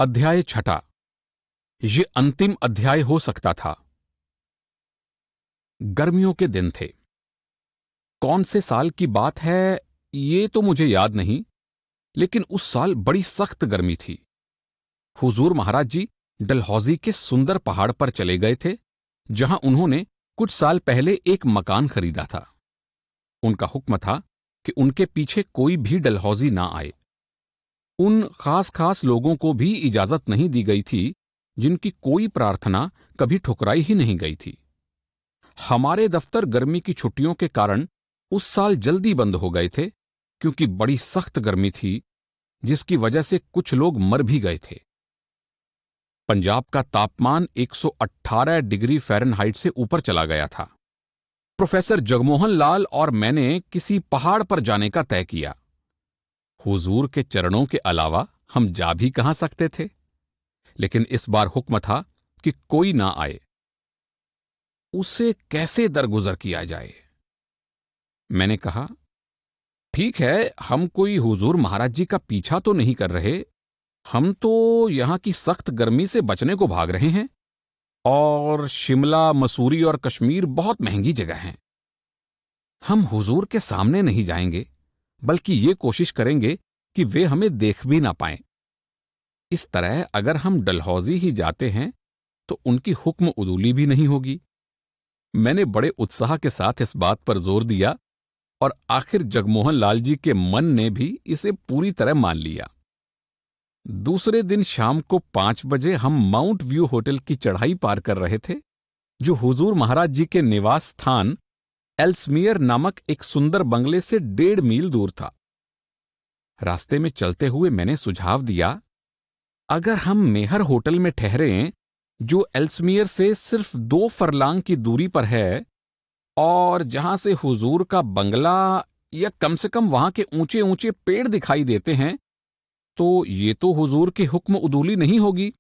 अध्याय छठा। ये अंतिम अध्याय हो सकता था। गर्मियों के दिन थे। कौन से साल की बात है ये तो मुझे याद नहीं, लेकिन उस साल बड़ी सख्त गर्मी थी। हुजूर महाराज जी डलहौजी के सुंदर पहाड़ पर चले गए थे, जहां उन्होंने कुछ साल पहले एक मकान खरीदा था। उनका हुक्म था कि उनके पीछे कोई भी डलहौजी ना आए। उन खास लोगों को भी इजाजत नहीं दी गई थी जिनकी कोई प्रार्थना कभी ठुकराई ही नहीं गई थी। हमारे दफ्तर गर्मी की छुट्टियों के कारण उस साल जल्दी बंद हो गए थे, क्योंकि बड़ी सख्त गर्मी थी, जिसकी वजह से कुछ लोग मर भी गए थे। पंजाब का तापमान 118 डिग्री फ़ारेनहाइट से ऊपर चला गया था। प्रोफेसर जगमोहन लाल और मैंने किसी पहाड़ पर जाने का तय किया। हुजूर के चरणों के अलावा हम जा भी कहां सकते थे, लेकिन इस बार हुक्म था कि कोई ना आए। उसे कैसे दरगुजर किया जाए? मैंने कहा, ठीक है, हम कोई हुजूर महाराज जी का पीछा तो नहीं कर रहे। हम तो यहां की सख्त गर्मी से बचने को भाग रहे हैं, और शिमला, मसूरी और कश्मीर बहुत महंगी जगह हैं। हम हुजूर के सामने नहीं जाएंगे, बल्कि ये कोशिश करेंगे कि वे हमें देख भी ना पाएं। इस तरह अगर हम डलहौजी ही जाते हैं तो उनकी हुक्म उदूली भी नहीं होगी। मैंने बड़े उत्साह के साथ इस बात पर जोर दिया, और आखिर जगमोहन लाल जी के मन ने भी इसे पूरी तरह मान लिया। दूसरे दिन शाम को 5 बजे हम माउंट व्यू होटल की चढ़ाई पार कर रहे थे, जो हुजूर महाराज जी के निवास स्थान एल्समियर नामक एक सुंदर बंगले से 1.5 मील दूर था। रास्ते में चलते हुए मैंने सुझाव दिया, अगर हम मेहर होटल में ठहरें, जो एल्समियर से सिर्फ 2 फरलांग की दूरी पर है, और जहां से हुजूर का बंगला या कम से कम वहां के ऊंचे ऊंचे पेड़ दिखाई देते हैं, तो ये तो हुजूर की हुक्म उदूली नहीं होगी।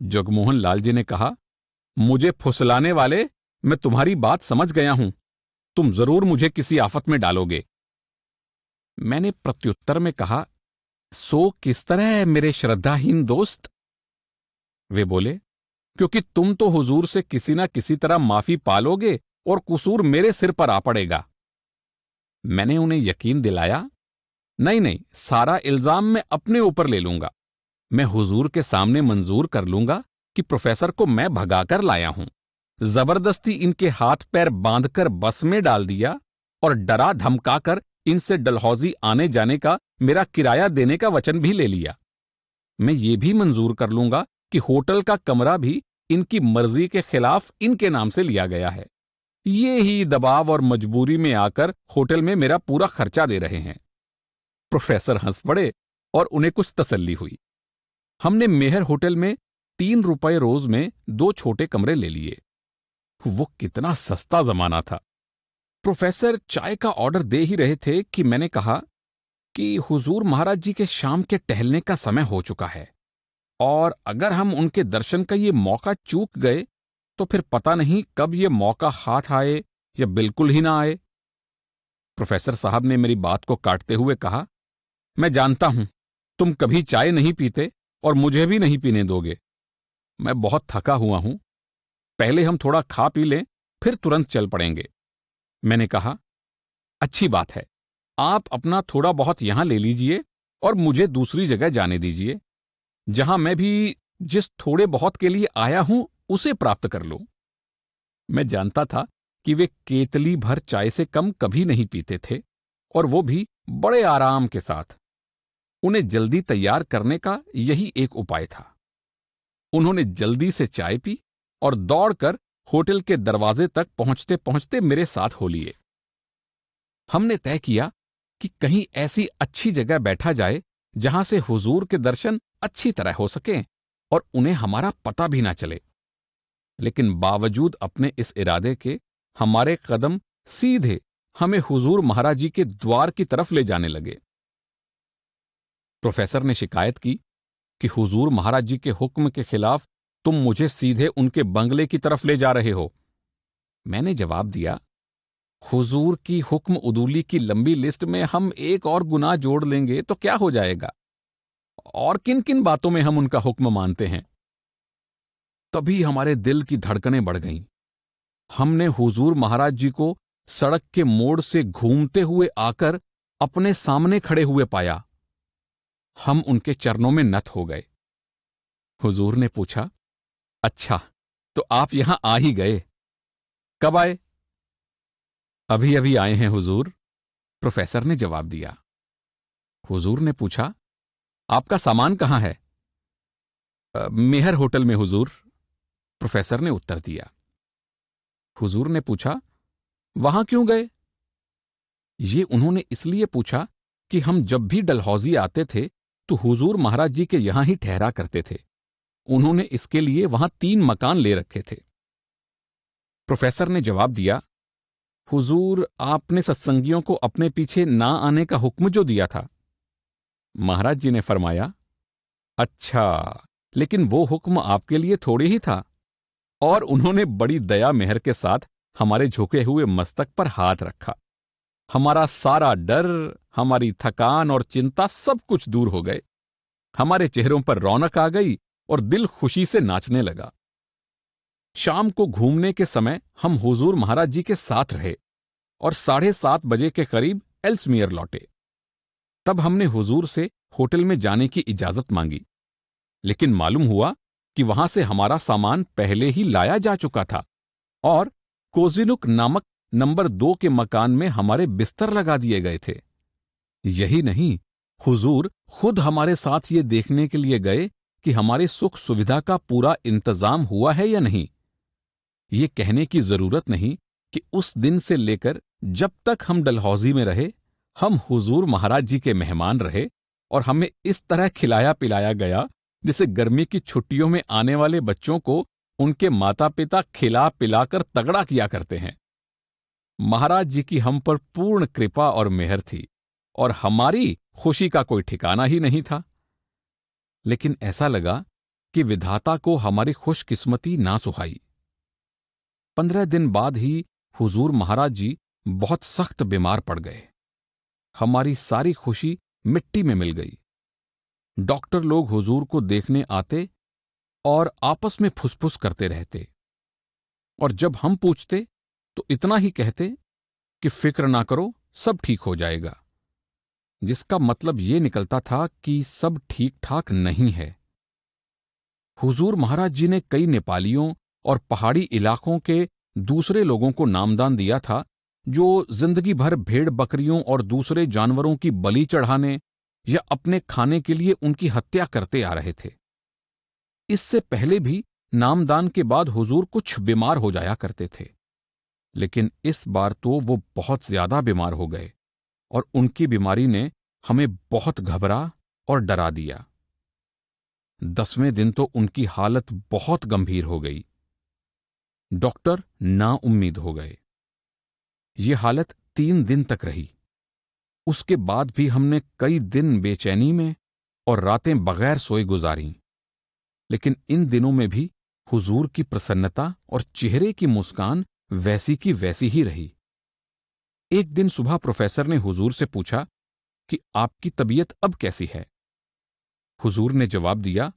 जगमोहन लाल जी ने कहा, मुझे फुसलाने वाले, मैं तुम्हारी बात समझ गया हूं। तुम जरूर मुझे किसी आफत में डालोगे। मैंने प्रत्युत्तर में कहा, सो किस तरह है मेरे श्रद्धाहीन दोस्त? वे बोले, क्योंकि तुम तो हुजूर से किसी ना किसी तरह माफी पालोगे और कसूर मेरे सिर पर आ पड़ेगा। मैंने उन्हें यकीन दिलाया, नहीं नहीं, सारा इल्जाम मैं अपने ऊपर ले लूंगा। मैं हुजूर के सामने मंजूर कर लूंगा कि प्रोफेसर को मैं भगाकर लाया हूं, जबरदस्ती इनके हाथ पैर बांधकर बस में डाल दिया, और डरा धमकाकर इनसे डलहौजी आने जाने का मेरा किराया देने का वचन भी ले लिया। मैं ये भी मंजूर कर लूंगा कि होटल का कमरा भी इनकी मर्जी के खिलाफ इनके नाम से लिया गया है। ये ही दबाव और मजबूरी में आकर होटल में मेरा पूरा खर्चा दे रहे हैं। प्रोफेसर हंस पड़े और उन्हें कुछ तसल्ली हुई। हमने मेहर होटल में 3 रुपए रोज में 2 छोटे कमरे ले लिए। वो कितना सस्ता जमाना था। प्रोफेसर चाय का ऑर्डर दे ही रहे थे कि मैंने कहा कि हुजूर महाराज जी के शाम के टहलने का समय हो चुका है, और अगर हम उनके दर्शन का ये मौका चूक गए तो फिर पता नहीं कब ये मौका हाथ आए या बिल्कुल ही ना आए। प्रोफेसर साहब ने मेरी बात को काटते हुए कहा, मैं जानता हूं तुम कभी चाय नहीं पीते और मुझे भी नहीं पीने दोगे। मैं बहुत थका हुआ हूं, पहले हम थोड़ा खा पी लें, फिर तुरंत चल पड़ेंगे। मैंने कहा, अच्छी बात है, आप अपना थोड़ा बहुत यहां ले लीजिए और मुझे दूसरी जगह जाने दीजिए, जहां मैं भी जिस थोड़े बहुत के लिए आया हूं उसे प्राप्त कर लूं। मैं जानता था कि वे केतली भर चाय से कम कभी नहीं पीते थे, और वो भी बड़े आराम के साथ। उन्हें जल्दी तैयार करने का यही एक उपाय था। उन्होंने जल्दी से चाय पी और दौड़कर होटल के दरवाजे तक पहुंचते पहुंचते मेरे साथ हो लिए। हमने तय किया कि कहीं ऐसी अच्छी जगह बैठा जाए जहां से हुजूर के दर्शन अच्छी तरह हो सकें और उन्हें हमारा पता भी ना चले। लेकिन बावजूद अपने इस इरादे के, हमारे कदम सीधे हमें हुजूर महाराज जी के द्वार की तरफ ले जाने लगे। प्रोफेसर ने शिकायत की कि हुजूर महाराज जी के हुक्म के खिलाफ तुम मुझे सीधे उनके बंगले की तरफ ले जा रहे हो। मैंने जवाब दिया, हुजूर की हुक्म उदूली की लंबी लिस्ट में हम एक और गुनाह जोड़ लेंगे तो क्या हो जाएगा, और किन किन बातों में हम उनका हुक्म मानते हैं। तभी हमारे दिल की धड़कनें बढ़ गईं। हमने हुजूर महाराज जी को सड़क के मोड़ से घूमते हुए आकर अपने सामने खड़े हुए पाया। हम उनके चरणों में नत हो गए। हुजूर ने पूछा, अच्छा, तो आप यहां आ ही गए, कब आए? अभी अभी आए हैं हुजूर, प्रोफेसर ने जवाब दिया। हुजूर ने पूछा, आपका सामान कहां है? मेहर होटल में हुजूर, प्रोफेसर ने उत्तर दिया। हुजूर ने पूछा, वहां क्यों गए? ये उन्होंने इसलिए पूछा कि हम जब भी डलहौजी आते थे तो हुजूर महाराज जी के यहां ही ठहरा करते थे। उन्होंने इसके लिए वहां 3 मकान ले रखे थे। प्रोफेसर ने जवाब दिया, हुजूर, आपने सत्संगियों को अपने पीछे ना आने का हुक्म जो दिया था। महाराज जी ने फरमाया, अच्छा, लेकिन वो हुक्म आपके लिए थोड़ी ही था। और उन्होंने बड़ी दया मेहर के साथ हमारे झुके हुए मस्तक पर हाथ रखा। हमारा सारा डर, हमारी थकान और चिंता सब कुछ दूर हो गए। हमारे चेहरों पर रौनक आ गई और दिल खुशी से नाचने लगा। शाम को घूमने के समय हम हुजूर महाराज जी के साथ रहे और 7:30 बजे के करीब एल्समियर लौटे। तब हमने हुजूर से होटल में जाने की इजाजत मांगी, लेकिन मालूम हुआ कि वहां से हमारा सामान पहले ही लाया जा चुका था और कोजिनुक नामक नंबर 2 के मकान में हमारे बिस्तर लगा दिए गए थे। यही नहीं, हुजूर खुद हमारे साथ ये देखने के लिए गए कि हमारे सुख सुविधा का पूरा इंतजाम हुआ है या नहीं। ये कहने की जरूरत नहीं कि उस दिन से लेकर जब तक हम डलहौजी में रहे, हम हुजूर महाराज जी के मेहमान रहे और हमें इस तरह खिलाया पिलाया गया जिसे गर्मी की छुट्टियों में आने वाले बच्चों को उनके माता पिता खिला पिलाकर तगड़ा किया करते हैं। महाराज जी की हम पर पूर्ण कृपा और मेहर थी और हमारी खुशी का कोई ठिकाना ही नहीं था। लेकिन ऐसा लगा कि विधाता को हमारी खुशकिस्मती ना सुहाई। 15 दिन बाद ही हुजूर महाराज जी बहुत सख्त बीमार पड़ गए। हमारी सारी खुशी मिट्टी में मिल गई। डॉक्टर लोग हुजूर को देखने आते और आपस में फुसफुस करते रहते, और जब हम पूछते तो इतना ही कहते कि फिक्र ना करो, सब ठीक हो जाएगा, जिसका मतलब ये निकलता था कि सब ठीक ठाक नहीं है। हुजूर महाराज जी ने कई नेपालियों और पहाड़ी इलाकों के दूसरे लोगों को नामदान दिया था जो जिंदगी भर भेड़ बकरियों और दूसरे जानवरों की बलि चढ़ाने या अपने खाने के लिए उनकी हत्या करते आ रहे थे। इससे पहले भी नामदान के बाद हुजूर कुछ बीमार हो जाया करते थे, लेकिन इस बार तो वो बहुत ज्यादा बीमार हो गए और उनकी बीमारी ने हमें बहुत घबरा और डरा दिया। 10वें दिन तो उनकी हालत बहुत गंभीर हो गई। डॉक्टर नाउम्मीद हो गए। ये हालत 3 दिन तक रही। उसके बाद भी हमने कई दिन बेचैनी में और रातें बगैर सोए गुजारी, लेकिन इन दिनों में भी हुजूर की प्रसन्नता और चेहरे की मुस्कान वैसी की वैसी ही रही। एक दिन सुबह प्रोफेसर ने हुजूर से पूछा कि आपकी तबीयत अब कैसी है? हुजूर ने जवाब दिया,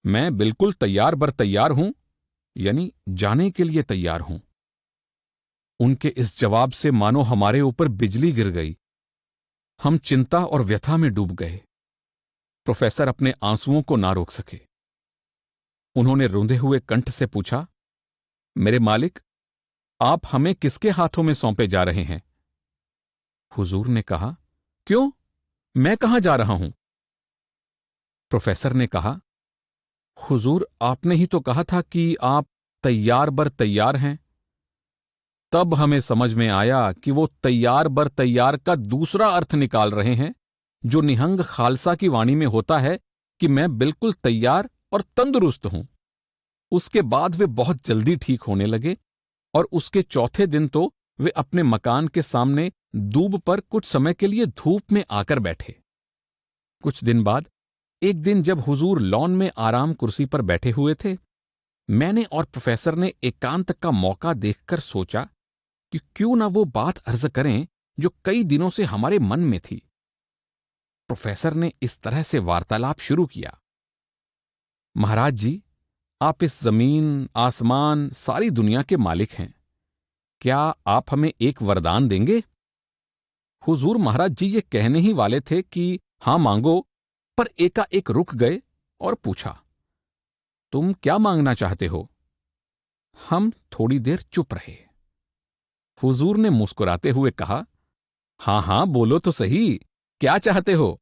मैं बिल्कुल तैयार बर तैयार हूं, यानी जाने के लिए तैयार हूं। उनके इस जवाब से मानो हमारे ऊपर बिजली गिर गई। हम चिंता और व्यथा में डूब गए। प्रोफेसर अपने आंसुओं को ना रोक सके। उन्होंने रूंधे हुए कंठ से पूछा, मेरे मालिक, आप हमें किसके हाथों में सौंपे जा रहे हैं? हुजूर ने कहा, क्यों, मैं कहां जा रहा हूं? प्रोफेसर ने कहा, हुजूर, आपने ही तो कहा था कि आप तैयार बर तैयार हैं। तब हमें समझ में आया कि वो तैयार बर तैयार का दूसरा अर्थ निकाल रहे हैं, जो निहंग खालसा की वाणी में होता है कि मैं बिल्कुल तैयार और तंदुरुस्त हूं। उसके बाद वे बहुत जल्दी ठीक होने लगे और उसके चौथे दिन तो वे अपने मकान के सामने दूब पर कुछ समय के लिए धूप में आकर बैठे। कुछ दिन बाद एक दिन जब हुजूर लॉन में आराम कुर्सी पर बैठे हुए थे, मैंने और प्रोफेसर ने एकांत का मौका देखकर सोचा कि क्यों ना वो बात अर्ज करें जो कई दिनों से हमारे मन में थी। प्रोफेसर ने इस तरह से वार्तालाप शुरू किया। महाराज जी, आप इस जमीन, आसमान, सारी दुनिया के मालिक हैं। क्या आप हमें एक वरदान देंगे? हुजूर महाराज जी ये कहने ही वाले थे कि हां मांगो, पर एकाएक रुक गए और पूछा, तुम क्या मांगना चाहते हो? हम थोड़ी देर चुप रहे। हुजूर ने मुस्कुराते हुए कहा, हां हां बोलो तो सही, क्या चाहते हो?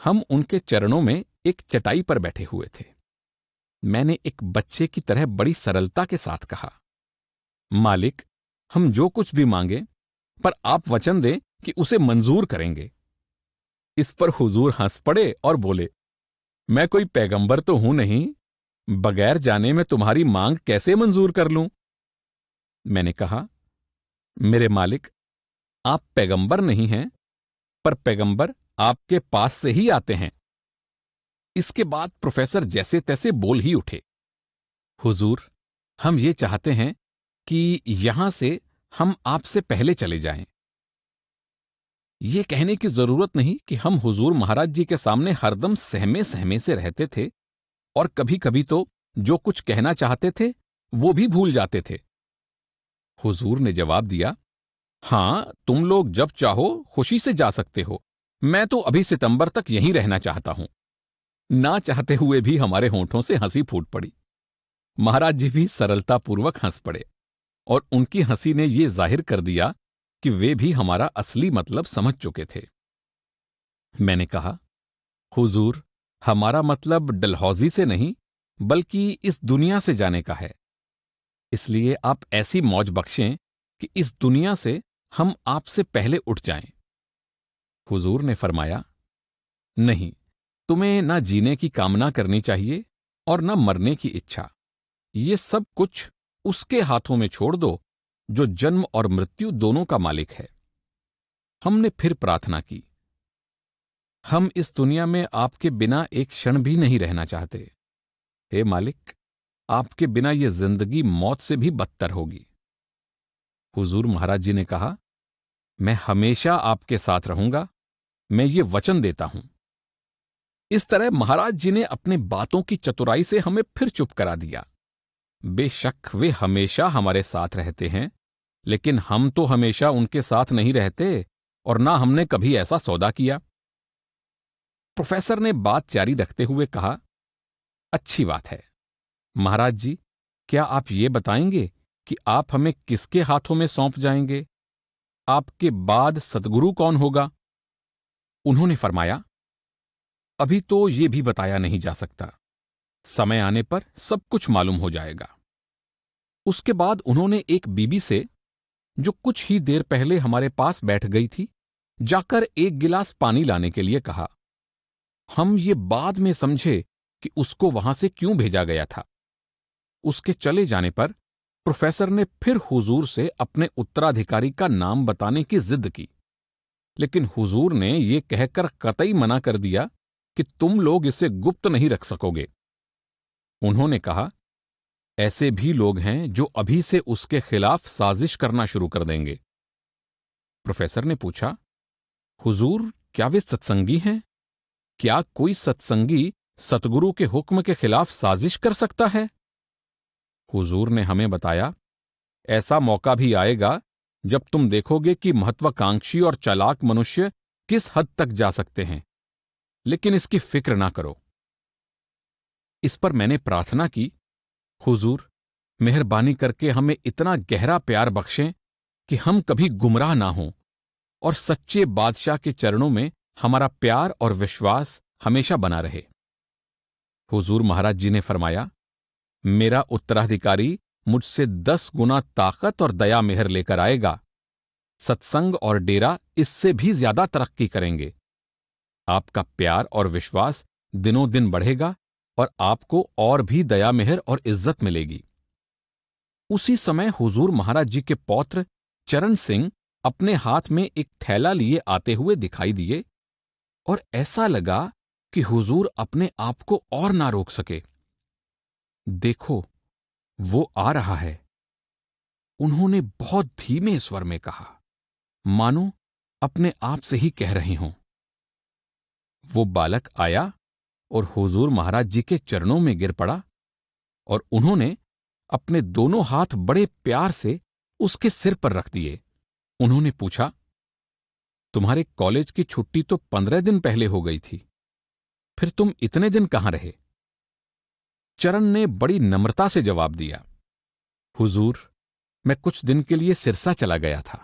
हम उनके चरणों में एक चटाई पर बैठे हुए थे। मैंने एक बच्चे की तरह बड़ी सरलता के साथ कहा, मालिक, हम जो कुछ भी मांगे, पर आप वचन दें कि उसे मंजूर करेंगे। इस पर हुजूर हंस पड़े और बोले, मैं कोई पैगंबर तो हूं नहीं, बगैर जाने मैं तुम्हारी मांग कैसे मंजूर कर लूं? मैंने कहा, मेरे मालिक, आप पैगंबर नहीं हैं, पर पैगंबर आपके पास से ही आते हैं। इसके बाद प्रोफेसर जैसे तैसे बोल ही उठे, हुजूर, हम ये चाहते हैं कि यहां से हम आपसे पहले चले जाएं। ये कहने की जरूरत नहीं कि हम हुजूर महाराज जी के सामने हरदम सहमे सहमे से रहते थे और कभी कभी तो जो कुछ कहना चाहते थे वो भी भूल जाते थे। हुजूर ने जवाब दिया, हां, तुम लोग जब चाहो खुशी से जा सकते हो। मैं तो अभी सितंबर तक यहीं रहना चाहता हूं। ना चाहते हुए भी हमारे होंठों से हंसी फूट पड़ी। महाराज जी भी सरलतापूर्वक हंस पड़े और उनकी हंसी ने यह जाहिर कर दिया कि वे भी हमारा असली मतलब समझ चुके थे। मैंने कहा, हुजूर, हमारा मतलब डलहौजी से नहीं, बल्कि इस दुनिया से जाने का है। इसलिए आप ऐसी मौज बख्शें कि इस दुनिया से हम आपसे पहले उठ जाएं। हुजूर ने फरमाया, नहीं, तुम्हें ना जीने की कामना करनी चाहिए और ना मरने की इच्छा। ये सब कुछ उसके हाथों में छोड़ दो जो जन्म और मृत्यु दोनों का मालिक है। हमने फिर प्रार्थना की, हम इस दुनिया में आपके बिना एक क्षण भी नहीं रहना चाहते। हे मालिक, आपके बिना यह जिंदगी मौत से भी बदतर होगी। हुजूर महाराज जी ने कहा, मैं हमेशा आपके साथ रहूंगा, मैं ये वचन देता हूं। इस तरह महाराज जी ने अपने बातों की चतुराई से हमें फिर चुप करा दिया। बेशक वे हमेशा हमारे साथ रहते हैं, लेकिन हम तो हमेशा उनके साथ नहीं रहते और ना हमने कभी ऐसा सौदा किया। प्रोफेसर ने बात जारी रखते हुए कहा, अच्छी बात है। महाराज जी, क्या आप ये बताएंगे कि आप हमें किसके हाथों में सौंप जाएंगे? आपके बाद सदगुरु कौन होगा? उन्होंने फरमाया, अभी तो ये भी बताया नहीं जा सकता, समय आने पर सब कुछ मालूम हो जाएगा। उसके बाद उन्होंने एक बीबी से, जो कुछ ही देर पहले हमारे पास बैठ गई थी, जाकर एक गिलास पानी लाने के लिए कहा। हम ये बाद में समझे कि उसको वहां से क्यों भेजा गया था। उसके चले जाने पर प्रोफेसर ने फिर हुजूर से अपने उत्तराधिकारी का नाम बताने की जिद की, लेकिन हुजूर ने यह कहकर कतई मना कर दिया कि तुम लोग इसे गुप्त नहीं रख सकोगे। उन्होंने कहा, ऐसे भी लोग हैं जो अभी से उसके खिलाफ साजिश करना शुरू कर देंगे। प्रोफेसर ने पूछा, हुजूर, क्या वे सत्संगी हैं? क्या कोई सत्संगी सतगुरु के हुक्म के खिलाफ साजिश कर सकता है? हुजूर ने हमें बताया, ऐसा मौका भी आएगा जब तुम देखोगे कि महत्वाकांक्षी और चालाक मनुष्य किस हद तक जा सकते हैं, लेकिन इसकी फिक्र ना करो। इस पर मैंने प्रार्थना की, हुजूर, मेहरबानी करके हमें इतना गहरा प्यार बख्शें कि हम कभी गुमराह ना हों और सच्चे बादशाह के चरणों में हमारा प्यार और विश्वास हमेशा बना रहे। हुजूर महाराज जी ने फरमाया, मेरा उत्तराधिकारी मुझसे 10 गुना ताकत और दया मेहर लेकर आएगा। सत्संग और डेरा इससे भी ज्यादा तरक्की करेंगे। आपका प्यार और विश्वास दिनों दिन बढ़ेगा और आपको और भी दया मेहर और इज्जत मिलेगी। उसी समय हुजूर महाराज जी के पौत्र चरण सिंह अपने हाथ में एक थैला लिए आते हुए दिखाई दिए और ऐसा लगा कि हुजूर अपने आप को और ना रोक सके। देखो, वो आ रहा है, उन्होंने बहुत धीमे स्वर में कहा, मानो अपने आप से ही कह रहे हों। वो बालक आया और हुजूर महाराज जी के चरणों में गिर पड़ा और उन्होंने अपने दोनों हाथ बड़े प्यार से उसके सिर पर रख दिए। उन्होंने पूछा, तुम्हारे कॉलेज की छुट्टी तो 15 दिन पहले हो गई थी, फिर तुम इतने दिन कहां रहे? चरण ने बड़ी नम्रता से जवाब दिया, हुजूर, मैं कुछ दिन के लिए सिरसा चला गया था।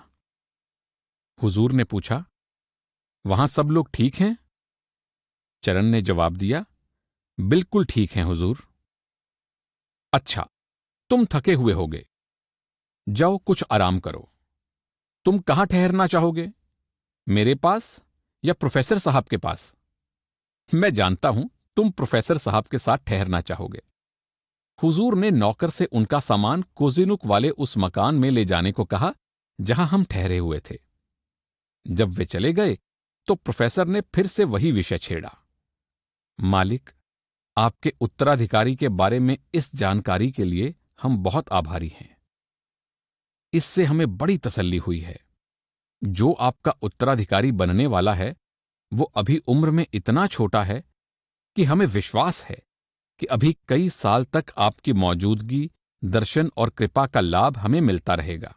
हुजूर ने पूछा, वहां सब लोग ठीक हैं? चरण ने जवाब दिया, बिल्कुल ठीक हैं हुजूर। अच्छा, तुम थके हुए होगे, जाओ कुछ आराम करो। तुम कहां ठहरना चाहोगे, मेरे पास या प्रोफेसर साहब के पास? मैं जानता हूं तुम प्रोफेसर साहब के साथ ठहरना चाहोगे। हुजूर ने नौकर से उनका सामान कोजिनुक वाले उस मकान में ले जाने को कहा जहां हम ठहरे हुए थे। जब वे चले गए तो प्रोफेसर ने फिर से वही विषय छेड़ा, मालिक, आपके उत्तराधिकारी के बारे में इस जानकारी के लिए हम बहुत आभारी हैं। इससे हमें बड़ी तसल्ली हुई है। जो आपका उत्तराधिकारी बनने वाला है वो अभी उम्र में इतना छोटा है कि हमें विश्वास है कि अभी कई साल तक आपकी मौजूदगी, दर्शन और कृपा का लाभ हमें मिलता रहेगा।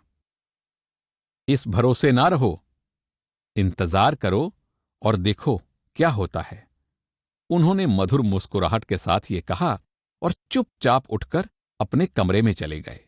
इस भरोसे ना रहो, इंतजार करो और देखो क्या होता है। उन्होंने मधुर मुस्कुराहट के साथ ये कहा और चुपचाप उठकर अपने कमरे में चले गए।